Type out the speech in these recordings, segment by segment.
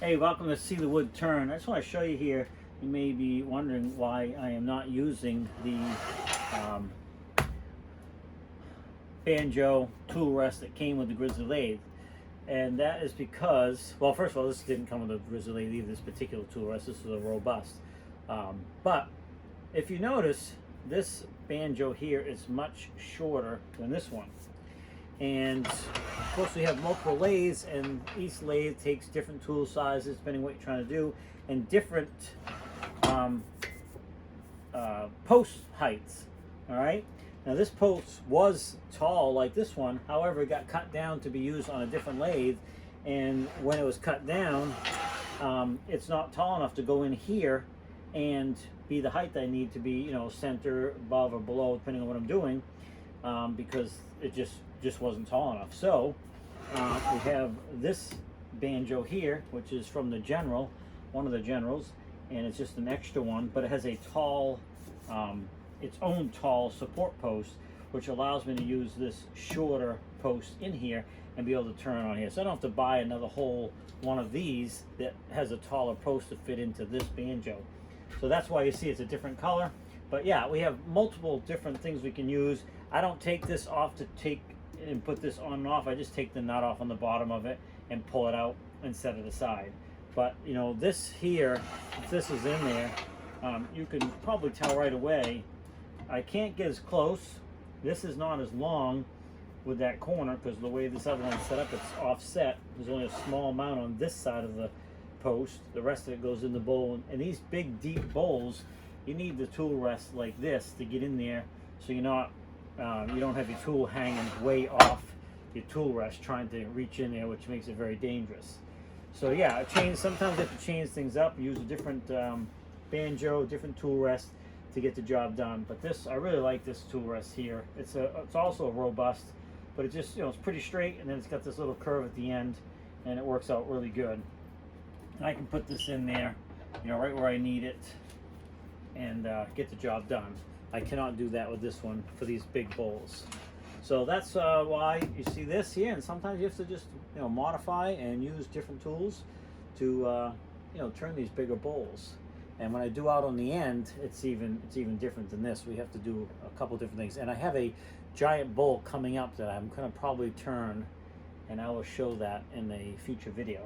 Hey, welcome to See the Wood Turn. I just want to show you here. You may be wondering why I am not using the banjo tool rest that came with the grizzly lathe. And that is because, well, first of all, this didn't come with a grizzly lathe either, this particular tool rest. This is a robust. But if you notice, this banjo here is much shorter than this one. And of course we have multiple lathes, and each lathe takes different tool sizes depending what you're trying to do, and different post heights. All right, now this post was tall like this one, however it got cut down to be used on a different lathe, and when it was cut down, it's not tall enough to go in here and be the height I need to be, you know, center, above or below, depending on what I'm doing, because it just wasn't tall enough. So we have this banjo here, which is from the General, one of the Generals, and it's just an extra one, but it has a tall, its own tall support post, which allows me to use this shorter post in here and be able to turn on here. So I don't have to buy another whole one of these that has a taller post to fit into this banjo. So that's why you see it's a different color. But yeah, we have multiple different things we can use. I don't take this off to take and put this on and off. I just take the nut off on the bottom of it and pull it out and set it aside. But you know, this here, if this is in there, you can probably tell right away. I can't get as close. This is not as long with that corner because the way this other one's set up, it's offset. There's only a small amount on this side of the post. The rest of it goes in the bowl. And these big deep bowls, you need the tool rest like this to get in there, so you're not you don't have your tool hanging way off your tool rest trying to reach in there, which makes it very dangerous. So yeah, sometimes you have to change things up, use a different banjo, different tool rest to get the job done. But this, I really like this tool rest here. It's also a robust, but it just, you know, it's pretty straight, and then it's got this little curve at the end, and it works out really good. And I can put this in there, you know, right where I need it, and get the job done. I cannot do that with this one for these big bowls. So that's why you see this here, and sometimes you have to just, you know, modify and use different tools to you know, turn these bigger bowls. And when I do out on the end, it's even different than this. We have to do a couple different things. And I have a giant bowl coming up that I'm gonna probably turn, and I will show that in a future video.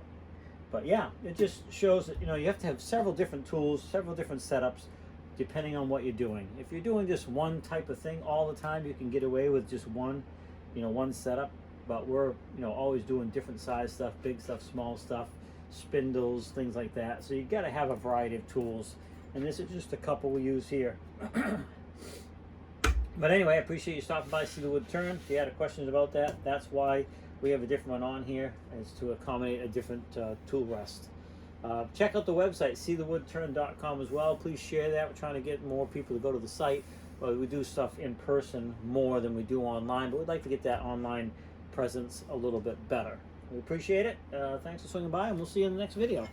But yeah, it just shows that, you know, you have to have several different tools, several different setups, depending on what you're doing. If you're doing just one type of thing all the time, you can get away with just one, you know, one setup. But we're, you know, always doing different size stuff, big stuff, small stuff, spindles, things like that. So you got to have a variety of tools, and this is just a couple we use here. But anyway, I appreciate you stopping by, See the Wood Turn. If you had questions about that, that's why we have a different one on here, is to accommodate a different tool rest. Check out the website, seethewoodturn.com as well. Please share that. We're trying to get more people to go to the site. Well, we do stuff in person more than we do online, but we'd like to get that online presence a little bit better. We appreciate it. Thanks for swinging by, and we'll see you in the next video.